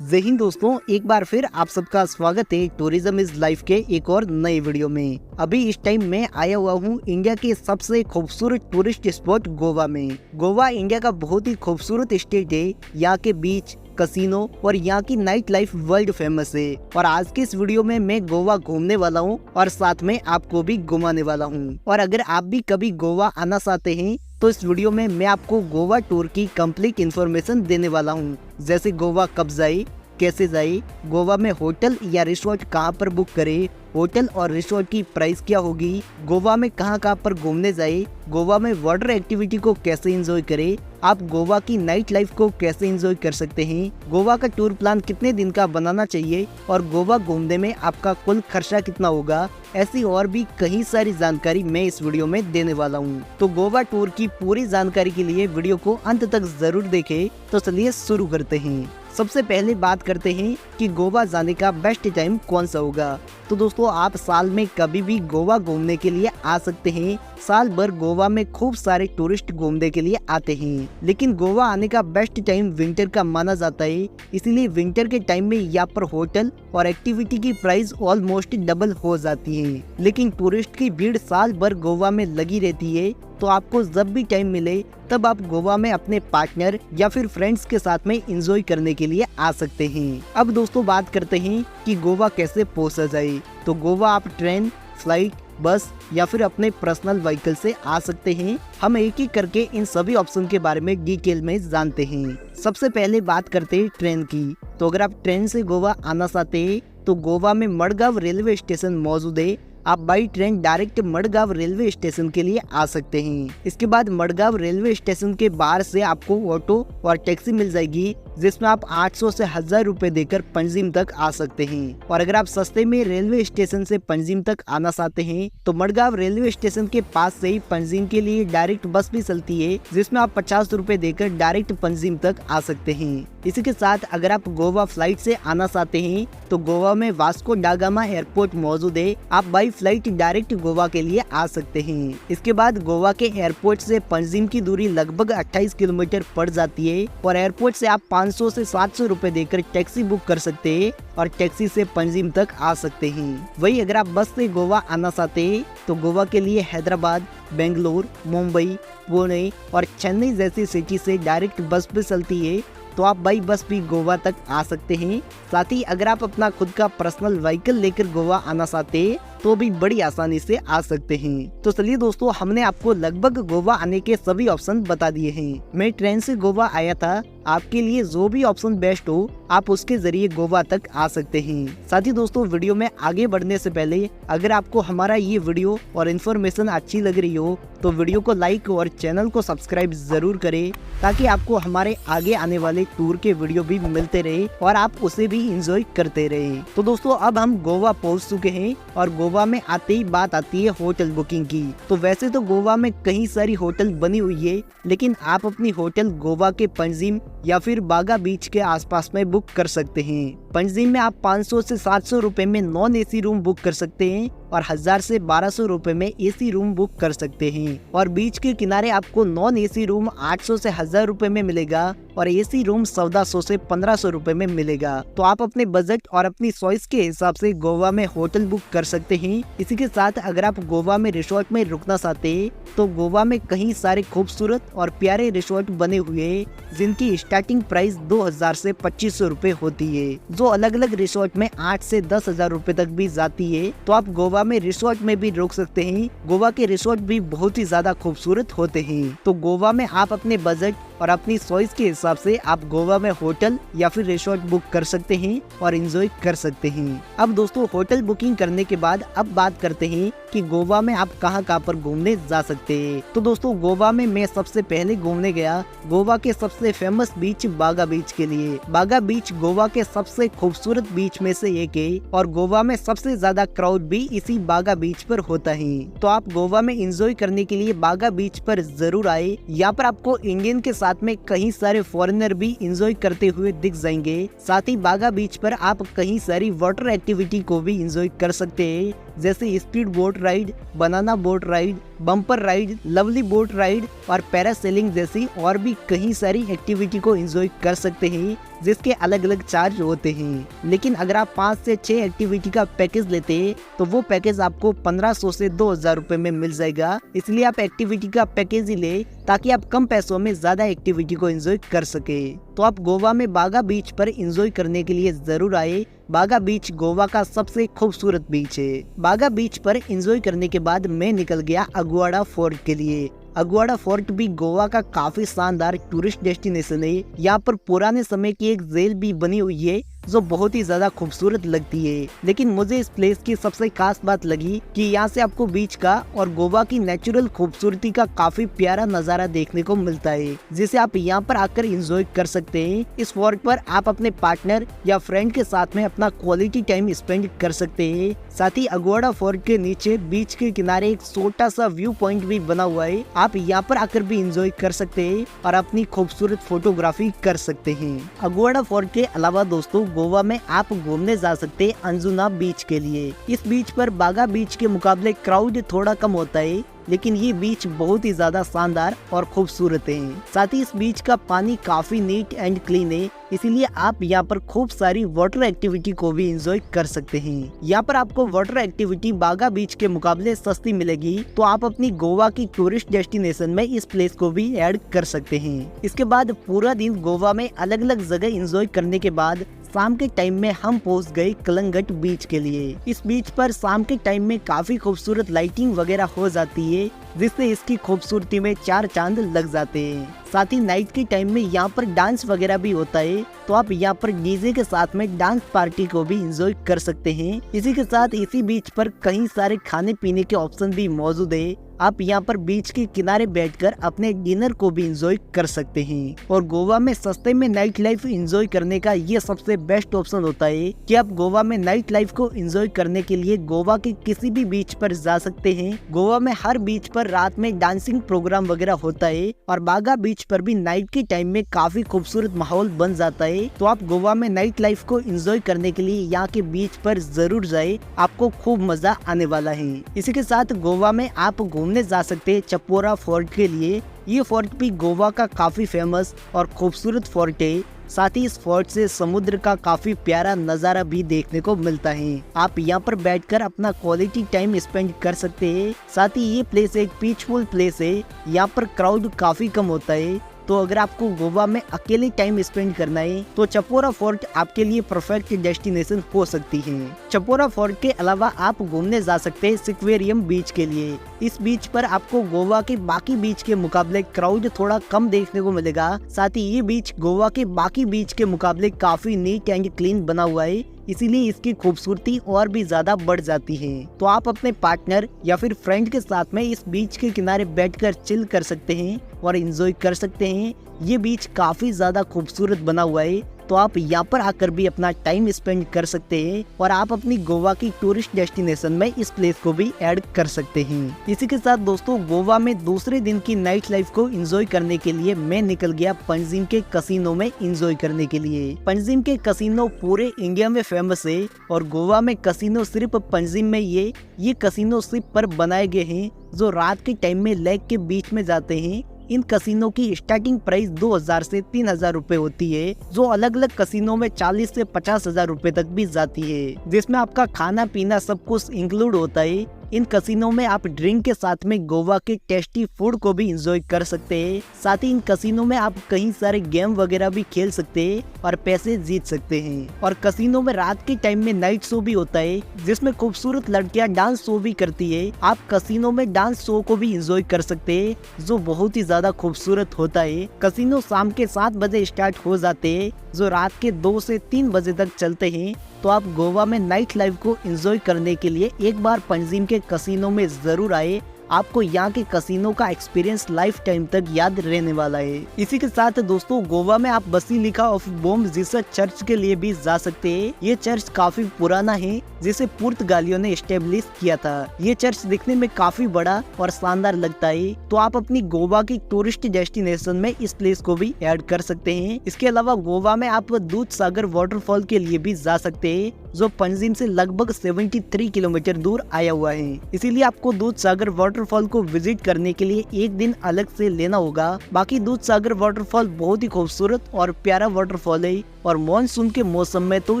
जय हिंद दोस्तों, एक बार फिर आप सबका स्वागत है टूरिज्म इज लाइफ के एक और नए वीडियो में। अभी इस टाइम मैं आया हुआ हूँ इंडिया के सबसे खूबसूरत टूरिस्ट स्पॉट गोवा में। गोवा इंडिया का बहुत ही खूबसूरत स्टेट है। यहाँ के बीच, कसिनो और यहाँ की नाइट लाइफ वर्ल्ड फेमस है। और आज के इस वीडियो में मैं गोवा घूमने वाला हूँ और साथ में आपको भी घुमाने वाला हूँ। और अगर आप भी कभी गोवा आना चाहते हैं तो इस वीडियो में मैं आपको गोवा टूर की कंप्लीट इन्फॉर्मेशन देने वाला हूँ, जैसे गोवा कब जाए, कैसे जाए, गोवा में होटल या रिसोर्ट कहाँ पर बुक करे, होटल और रिसोर्ट की प्राइस क्या होगी, गोवा में कहाँ कहाँ पर घूमने जाए, गोवा में वाटर एक्टिविटी को कैसे एंजॉय करे, आप गोवा की नाइट लाइफ को कैसे एंजॉय कर सकते हैं, गोवा का टूर प्लान कितने दिन का बनाना चाहिए और गोवा घूमने में आपका कुल खर्चा कितना होगा। ऐसी और भी कई सारी जानकारी मैं इस वीडियो में देने वाला हूँ। तो गोवा टूर की पूरी जानकारी के लिए वीडियो को अंत तक जरूर देखें। तो चलिए शुरू करते हैं। सबसे पहले बात करते हैं कि गोवा जाने का बेस्ट टाइम कौन सा होगा। तो दोस्तों, आप साल में कभी भी गोवा घूमने के लिए आ सकते हैं। साल भर गोवा में खूब सारे टूरिस्ट घूमने के लिए आते हैं, लेकिन गोवा आने का बेस्ट टाइम विंटर का माना जाता है। इसीलिए विंटर के टाइम में यहाँ पर होटल और एक्टिविटी की प्राइस ऑलमोस्ट डबल हो जाती है। लेकिन टूरिस्ट की भीड़ साल भर गोवा में लगी रहती है, तो आपको जब भी टाइम मिले तब आप गोवा में अपने पार्टनर या फिर फ्रेंड्स के साथ में एंजॉय करने के लिए आ सकते हैं। अब दोस्तों बात करते हैं कि गोवा कैसे पहुंचा जाए। तो गोवा आप ट्रेन, फ्लाइट, बस या फिर अपने पर्सनल व्हीकल से आ सकते हैं। हम एक एक करके इन सभी ऑप्शन के बारे में डिटेल में जानते हैं। सबसे पहले बात करते हैं ट्रेन की। तो अगर आप ट्रेन से गोवा आना चाहते हैं तो गोवा में मडगांव रेलवे स्टेशन मौजूद है। आप by train direct Madgaon railway station के लिए आ सकते हैं। इसके बाद मडगांव रेलवे स्टेशन के बाहर से आपको ऑटो और टैक्सी मिल जाएगी, जिसमें आप 800 से 1000 रुपए देकर पंजिम तक आ सकते हैं। और अगर आप सस्ते में रेलवे स्टेशन से पंजिम तक आना चाहते हैं तो मडगांव रेलवे स्टेशन के पास से ही पंजिम के लिए डायरेक्ट बस भी चलती है, जिसमें आप 50 रुपए देकर डायरेक्ट पंजिम तक आ सकते हैं। इसी के साथ अगर आप गोवा फ्लाइट से आना चाहते हैं तो गोवा में वास्को डा गामा एयरपोर्ट मौजूद है। आप बाई फ्लाइट डायरेक्ट गोवा के लिए आ सकते हैं। इसके बाद गोवा के एयरपोर्ट से पंजिम की दूरी लगभग 28 किलोमीटर पड़ जाती है और एयरपोर्ट से आप 500 से 700 रुपए देकर टैक्सी बुक कर सकते हैं और टैक्सी से पंजिम तक आ सकते हैं। वही अगर आप बस से गोवा आना चाहते हैं तो गोवा के लिए हैदराबाद, बेंगलोर, मुंबई, पुणे और चेन्नई जैसी सिटी से डायरेक्ट बस भी चलती है, तो आप बाई बस भी गोवा तक आ सकते हैं। साथ ही अगर आप अपना खुद का पर्सनल व्हीकल लेकर गोवा आना चाहते हैं तो भी बड़ी आसानी से आ सकते हैं। तो चलिए दोस्तों, हमने आपको लगभग गोवा आने के सभी ऑप्शन बता दिए हैं। मैं ट्रेन से गोवा आया था, आपके लिए जो भी ऑप्शन बेस्ट हो आप उसके जरिए गोवा तक आ सकते हैं। साथ ही दोस्तों, वीडियो में आगे बढ़ने से पहले अगर आपको हमारा ये वीडियो और इन्फॉर्मेशन अच्छी लग रही हो तो वीडियो को लाइक और चैनल को सब्सक्राइब जरूर करें, ताकि आपको हमारे आगे आने वाले टूर के वीडियो भी मिलते रहे और आप उसे भी एंजॉय करते रहे। तो दोस्तों, अब हम गोवा पहुंच चुके हैं और गोवा में आते ही बात आती है होटल बुकिंग की। तो वैसे तो गोवा में कई सारी होटल बनी हुई है, लेकिन आप अपनी होटल गोवा के पंजिम या फिर बागा बीच के आसपास में बुक कर सकते हैं। पंजिम में आप 500 से 700 रुपए में नॉन एसी रूम बुक कर सकते हैं और 1000 से 1200 रुपए में एसी रूम बुक कर सकते हैं। और बीच के किनारे आपको नॉन एसी रूम 800 से 1000 रुपए में मिलेगा और एसी रूम 1400 से 1500 रुपए में मिलेगा। तो आप अपने बजट और अपनी चॉइस के हिसाब से गोवा में होटल बुक कर सकते हैं। इसी के साथ अगर आप गोवा में रिसोर्ट में रुकना चाहते हैं तो गोवा में कई सारे खूबसूरत और प्यारे रिसोर्ट बने हुए हैं, जिनकी स्टार्टिंग प्राइस 2000 से 2500 रुपए होती है, जो अलग अलग रिसोर्ट में 8 से 10,000 रुपए तक भी जाती है। तो आप गोवा में रिसोर्ट में भी रुक सकते हैं। गोवा के रिसोर्ट भी बहुत ही ज्यादा खूबसूरत होते हैं। तो गोवा में आप अपने बजट और अपनी चॉइस के हिसाब से आप गोवा में होटल या फिर रिसोर्ट बुक कर सकते हैं और एंजॉय कर सकते हैं। अब दोस्तों, होटल बुकिंग करने के बाद अब बात करते हैं कि गोवा में आप कहां पर घूमने जा सकते हैं। तो दोस्तों, गोवा में मैं सबसे पहले घूमने गया गोवा के सबसे फेमस बीच बागा बीच के लिए। बागा बीच गोवा के सबसे खूबसूरत बीच में से एक है और गोवा में सबसे ज्यादा क्राउड भी इसी बागा बीच पर होता है। तो आप गोवा में एंजॉय करने के लिए बागा बीच पर जरूर आए। यहाँ पर आपको इंडियन के साथ में कई सारे फॉरेनर भी एंजॉय करते हुए दिख जाएंगे। साथ ही बागा बीच पर आप कई सारी वाटर एक्टिविटी को भी एंजॉय कर सकते हैं, जैसे speed boat ride, banana boat ride, bumper ride, lovely boat ride और पैरासेलिंग जैसी और भी कई सारी एक्टिविटी को एंजॉय कर सकते हैं, जिसके अलग अलग चार्ज होते हैं। लेकिन अगर आप 5 से 6 एक्टिविटी का पैकेज लेते हैं तो वो पैकेज आपको 1500 से 2000 रुपए में मिल जाएगा। इसलिए आप एक्टिविटी का पैकेज ही ले ताकि आप कम पैसों में ज्यादा एक्टिविटी को एंजॉय कर सके। तो आप गोवा में बागा बीच पर एंजॉय करने के लिए जरूर आए। बागा बीच गोवा का सबसे खूबसूरत बीच है। बागा बीच पर एंजॉय करने के बाद मैं निकल गया अगुआड़ा फोर्ट के लिए। अगुआड़ा फोर्ट भी गोवा का काफी शानदार टूरिस्ट डेस्टिनेशन है। यहाँ पर पुराने समय की एक जेल भी बनी हुई है जो बहुत ही ज्यादा खूबसूरत लगती है। लेकिन मुझे इस प्लेस की सबसे खास बात लगी कि यहाँ से आपको बीच का और गोवा की नेचुरल खूबसूरती का काफी प्यारा नजारा देखने को मिलता है, जिसे आप यहाँ पर आकर एंजॉय कर सकते हैं। इस फोर्ट पर आप अपने पार्टनर या फ्रेंड के साथ में अपना क्वालिटी टाइम स्पेंड कर सकते हैं। साथ ही अगुआड़ा फोर्ट के नीचे बीच के किनारे एक छोटा सा व्यू पॉइंट भी बना हुआ है। आप यहाँ पर आकर भी एंजॉय कर सकते हैं और अपनी खूबसूरत फोटोग्राफी कर सकते हैं। अगुआड़ा फोर्ट के अलावा दोस्तों गोवा में आप घूमने जा सकते हैं अंजुना बीच के लिए। इस बीच पर बागा बीच के मुकाबले क्राउड थोड़ा कम होता है, लेकिन ये बीच बहुत ही ज्यादा शानदार और खूबसूरत है। साथ ही इस बीच का पानी काफी नीट एंड क्लीन है, इसीलिए आप यहाँ पर खूब सारी वाटर एक्टिविटी को भी एंजॉय कर सकते हैं। यहाँ पर आपको वाटर एक्टिविटी बागा बीच के मुकाबले सस्ती मिलेगी, तो आप अपनी गोवा की टूरिस्ट डेस्टिनेशन में इस प्लेस को भी ऐड कर सकते हैं। इसके बाद पूरा दिन गोवा में अलग अलग जगह एंजॉय करने के बाद शाम के टाइम में हम पहुंच गए कलंगट बीच के लिए। इस बीच पर शाम के टाइम में काफी खूबसूरत लाइटिंग वगैरह हो जाती है, जिससे इसकी खूबसूरती में 4 चांद लग जाते हैं। साथ ही नाइट के टाइम में यहाँ पर डांस वगैरह भी होता है, तो आप यहाँ पर डीजे के साथ में डांस पार्टी को भी एंजॉय कर सकते हैं। इसी के साथ इसी बीच पर कई सारे खाने पीने के ऑप्शन भी मौजूद है। आप यहाँ पर बीच के किनारे बैठकर अपने डिनर को भी एंजॉय कर सकते हैं। और गोवा में सस्ते में नाइट लाइफ एंजॉय करने का ये सबसे बेस्ट ऑप्शन होता है कि आप गोवा में नाइट लाइफ को एंजॉय करने के लिए गोवा के किसी भी बीच पर जा सकते हैं। गोवा में हर बीच पर रात में डांसिंग प्रोग्राम वगैरह होता है और बागा बीच पर भी नाइट के टाइम में काफी खूबसूरत माहौल बन जाता है। तो आप गोवा में नाइट लाइफ को एंजॉय करने के लिए यहाँ के बीच पर जरूर जाए, आपको खूब मजा आने वाला है। इसी के साथ गोवा में आप घूमने जा सकते हैं चपोरा फोर्ट के लिए। ये फोर्ट भी गोवा का काफी फेमस और खूबसूरत फोर्ट है। साथ ही इस फोर्ट से समुद्र का काफी प्यारा नजारा भी देखने को मिलता है। आप यहाँ पर बैठकर अपना क्वालिटी टाइम स्पेंड कर सकते हैं। साथ ही ये प्लेस एक पीसफुल प्लेस है, यहाँ पर क्राउड काफी कम होता है। तो अगर आपको गोवा में अकेले टाइम स्पेंड करना है तो चपोरा फोर्ट आपके लिए परफेक्ट डेस्टिनेशन हो सकती है। चपोरा फोर्ट के अलावा आप घूमने जा सकते हैं सिक्वेरियम बीच के लिए। इस बीच पर आपको गोवा के बाकी बीच के मुकाबले क्राउड थोड़ा कम देखने को मिलेगा। साथ ही ये बीच गोवा के बाकी बीच के मुकाबले काफी नीट एंड क्लीन बना हुआ है, इसीलिए इसकी खूबसूरती और भी ज्यादा बढ़ जाती है। तो आप अपने पार्टनर या फिर फ्रेंड के साथ में इस बीच के किनारे बैठकर चिल कर सकते हैं और एंजॉय कर सकते हैं। ये बीच काफी ज्यादा खूबसूरत बना हुआ है, तो आप यहाँ पर आकर भी अपना टाइम स्पेंड कर सकते हैं और आप अपनी गोवा की टूरिस्ट डेस्टिनेशन में इस प्लेस को भी ऐड कर सकते हैं। इसी के साथ दोस्तों गोवा में दूसरे दिन की नाइट लाइफ को एंजॉय करने के लिए मैं निकल गया पंजिम के कसिनो में एंजॉय करने के लिए। पंजिम के कसिनो पूरे इंडिया में फेमस है और गोवा में कसिनो सिर्फ पंजिम में ये कसिनो सिर्फ पर बनाए गए हैं जो रात के टाइम में लेक के बीच में जाते हैं। इन कसिनो की स्टार्टिंग प्राइस 2000 से 3000 रुपए होती है, जो अलग अलग कसिनो में 40 से 50,000 रुपए तक भी जाती है, जिसमें आपका खाना पीना सब कुछ इंक्लूड होता है। इन कसिनो में आप ड्रिंक के साथ में गोवा के टेस्टी फूड को भी एंजॉय कर सकते हैं। साथ ही इन कसिनो में आप कई सारे गेम वगैरह भी खेल सकते हैं और पैसे जीत सकते हैं। और कसिनो में रात के टाइम में नाइट शो भी होता है, जिसमें खूबसूरत लड़कियां डांस शो भी करती है। आप कसिनो में डांस शो को भी एंजॉय कर सकते हैं, जो बहुत ही ज्यादा खूबसूरत होता है। कसिनो शाम के 7 बजे स्टार्ट हो जाते हैं, जो रात के 2 से 3 बजे तक चलते हैं। तो आप गोवा में नाइट लाइफ को एंजॉय करने के लिए एक बार पंजिम के कसिनो में जरूर आए। आपको यहाँ के कसिनो का एक्सपीरियंस लाइफ टाइम तक याद रहने वाला है। इसी के साथ दोस्तों गोवा में आप basilica of Bom Jesus church के लिए भी जा सकते हैं। ये चर्च काफी पुराना है जिसे पुर्तगालियों ने एस्टेब्लिश किया था। ये चर्च दिखने में काफी बड़ा और शानदार लगता है, तो आप अपनी गोवा की टूरिस्ट डेस्टिनेशन में इस प्लेस को भी ऐड कर सकते हैं। इसके अलावा गोवा में आप दूध सागर वाटरफॉल के लिए भी जा सकते हैं, जो पणजिम से लगभग 73 किलोमीटर दूर आया हुआ है। इसीलिए आपको दूध सागर वाटरफॉल को विजिट करने के लिए एक दिन अलग से लेना होगा। बाकी दूध सागर वाटरफॉल बहुत ही खूबसूरत और प्यारा वाटरफॉल है और मॉनसून के मौसम में तो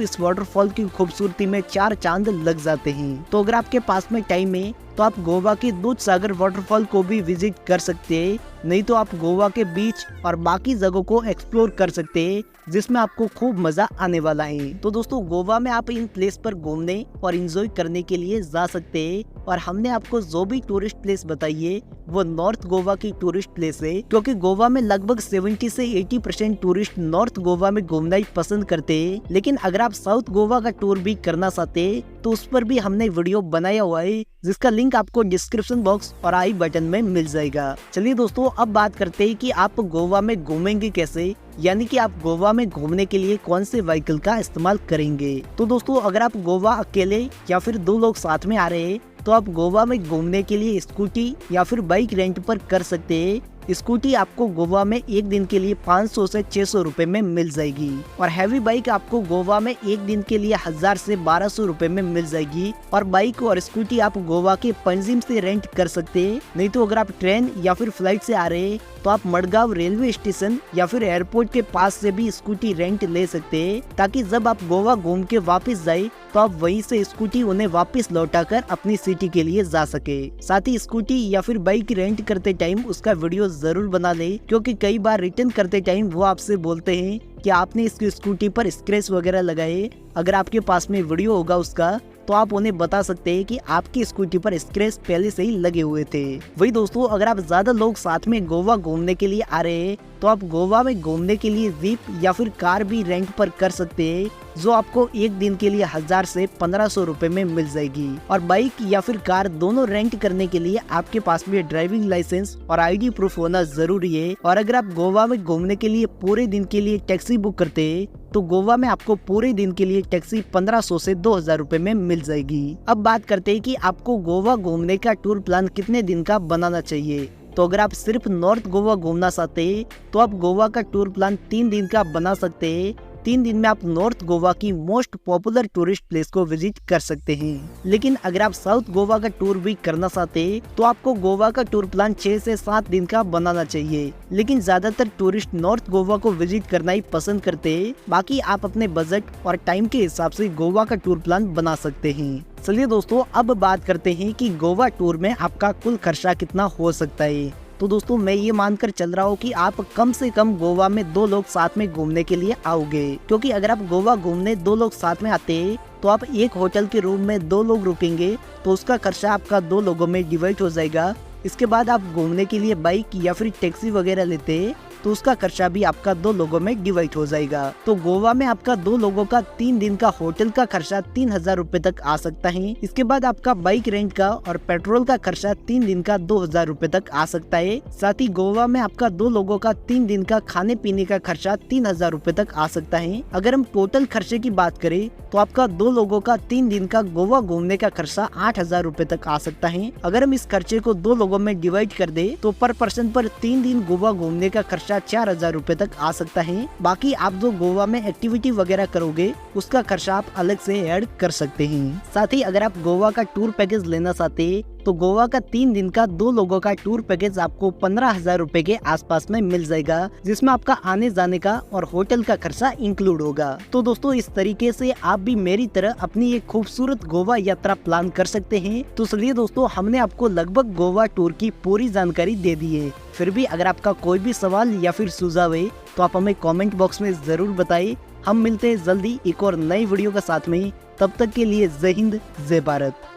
इस वाटरफॉल की खूबसूरती में 4 चांद लग जाते हैं। तो अगर आपके पास में टाइम है तो आप गोवा के दूध सागर वाटरफॉल को भी विजिट कर सकते हैं, नहीं तो आप गोवा के बीच और बाकी जगहों को एक्सप्लोर कर सकते हैं, जिसमें आपको खूब मजा आने वाला है। तो दोस्तों गोवा में आप इन प्लेस पर घूमने और एंजॉय करने के लिए जा सकते हैं, और हमने आपको जो भी टूरिस्ट प्लेस बताई है वो नॉर्थ गोवा की टूरिस्ट प्लेस है, क्योंकि गोवा में लगभग 70 से 80% टूरिस्ट नॉर्थ गोवा में घूमना ही पसंद करते हैं। लेकिन अगर आप साउथ गोवा का टूर भी करना चाहते हैं तो उस पर भी हमने वीडियो बनाया हुआ है, जिसका लिंक आपको डिस्क्रिप्शन बॉक्स और आई बटन में मिल जाएगा। चलिए दोस्तों अब बात करते हैं कि आप गोवा में घूमेंगे कैसे, यानी कि आप गोवा में घूमने के लिए कौन से व्हीकल का इस्तेमाल करेंगे। तो दोस्तों अगर आप गोवा अकेले या फिर 2 लोग साथ में आ रहे हैं तो आप गोवा में घूमने के लिए स्कूटी या फिर बाइक रेंट पर कर सकते हैं। स्कूटी आपको गोवा में एक दिन के लिए 500 से 600 रुपए में मिल जाएगी, और हैवी बाइक आपको गोवा में एक दिन के लिए 1000 से 1200 रुपए में मिल जाएगी। और बाइक और स्कूटी आप गोवा के पणजिम से रेंट कर सकते हैं, नहीं तो अगर आप ट्रेन या फिर फ्लाइट से आ रहे हैं तो आप मडगांव रेलवे स्टेशन या फिर एयरपोर्ट के पास से भी स्कूटी रेंट ले सकते हैं, ताकि जब आप गोवा घूम के वापस जाए तो आप वहीं से स्कूटी उन्हें वापस लौटाकर अपनी सिटी के लिए जा सके। साथ ही स्कूटी या फिर बाइक रेंट करते टाइम उसका वीडियो जरूर बना ले, क्योंकि कई बार रिटर्न करते टाइम वो आपसे बोलते हैं कि आपने इसकी स्कूटी पर स्क्रैच वगैरह लगाए। अगर आपके पास में वीडियो होगा उसका तो आप उन्हें बता सकते हैं कि आपकी स्कूटी पर स्क्रैच पहले से ही लगे हुए थे। वही दोस्तों अगर आप ज्यादा लोग साथ में गोवा घूमने के लिए आ रहे हैं तो आप गोवा में घूमने के लिए जीप या फिर कार भी रेंट पर कर सकते हैं, जो आपको एक दिन के लिए 1000 से 1500 रुपए में मिल जाएगी। और बाइक या फिर कार दोनों रेंट करने के लिए आपके पास में ड्राइविंग लाइसेंस और आईडी प्रूफ होना जरूरी है। और अगर आप गोवा में घूमने के लिए पूरे दिन के लिए टैक्सी बुक करते हैं तो गोवा में आपको पूरे दिन के लिए टैक्सी 1500 से 2000 रुपए में मिल जाएगी। अब बात करते हैं कि आपको गोवा घूमने का टूर प्लान कितने दिन का बनाना चाहिए। तो अगर आप सिर्फ नॉर्थ गोवा घूमना चाहते हैं तो आप गोवा का टूर प्लान 3 दिन का बना सकते हैं। 3 दिन में आप नॉर्थ गोवा की मोस्ट पॉपुलर टूरिस्ट प्लेस को विजिट कर सकते हैं। लेकिन अगर आप साउथ गोवा का टूर भी करना चाहते हैं तो आपको गोवा का टूर प्लान 6 से 7 दिन का बनाना चाहिए। लेकिन ज्यादातर टूरिस्ट नॉर्थ गोवा को विजिट करना ही पसंद करते हैं, बाकी आप अपने बजट और टाइम के हिसाब से गोवा का टूर प्लान बना सकते हैं। चलिए दोस्तों अब बात करते हैं कि गोवा टूर में आपका कुल खर्चा कितना हो सकता है। तो दोस्तों मैं ये मानकर चल रहा हूँ कि आप कम से कम गोवा में 2 लोग साथ में घूमने के लिए आओगे, क्योंकि अगर आप गोवा घूमने 2 लोग साथ में आते हैं तो आप एक होटल के रूम में 2 लोग रुकेंगे तो उसका खर्चा आपका 2 लोगों में डिवाइड हो जाएगा। इसके बाद आप घूमने के लिए बाइक या फिर टैक्सी वगैरह लेते हैं तो उसका खर्चा भी आपका 2 लोगों में डिवाइड हो जाएगा। तो गोवा में आपका 2 लोगों का 3 दिन का होटल का खर्चा 3000 रुपए तक आ सकता है। इसके बाद आपका बाइक रेंट का और पेट्रोल का खर्चा 3 दिन का 2000 रुपए तक आ सकता है। साथ ही गोवा में आपका 2 लोगों का 3 दिन का खाने पीने का खर्चा 3000 रुपए तक आ सकता है। अगर हम टोटल खर्चे की बात करें तो आपका 2 लोगों का 3 दिन का गोवा घूमने का खर्चा 8000 रुपए तक आ सकता है। अगर हम इस खर्चे को 2 लोगों में डिवाइड कर दे तो पर पर्सन पर 3 दिन गोवा घूमने का खर्चा 4000 रुपए तक आ सकता है। बाकी आप जो गोवा में एक्टिविटी वगैरह करोगे उसका खर्चा आप अलग से ऐड कर सकते हैं। साथ ही अगर आप गोवा का टूर पैकेज लेना चाहते हैं तो गोवा का 3 दिन का 2 लोगों का टूर पैकेज आपको 15,000 रुपए के आसपास में मिल जाएगा, जिसमें आपका आने जाने का और होटल का खर्चा इंक्लूड होगा। तो दोस्तों इस तरीके से आप भी मेरी तरह अपनी एक खूबसूरत गोवा यात्रा प्लान कर सकते हैं। तो चलिए दोस्तों हमने आपको लगभग गोवा टूर की पूरी जानकारी दे दी है। फिर भी अगर आपका कोई भी सवाल या फिर सुझाव है तो आप हमें कमेंट बॉक्स में जरूर बताइए। हम मिलते हैं जल्दी एक और नई वीडियो के साथ में, तब तक के लिए जय हिंद जय भारत।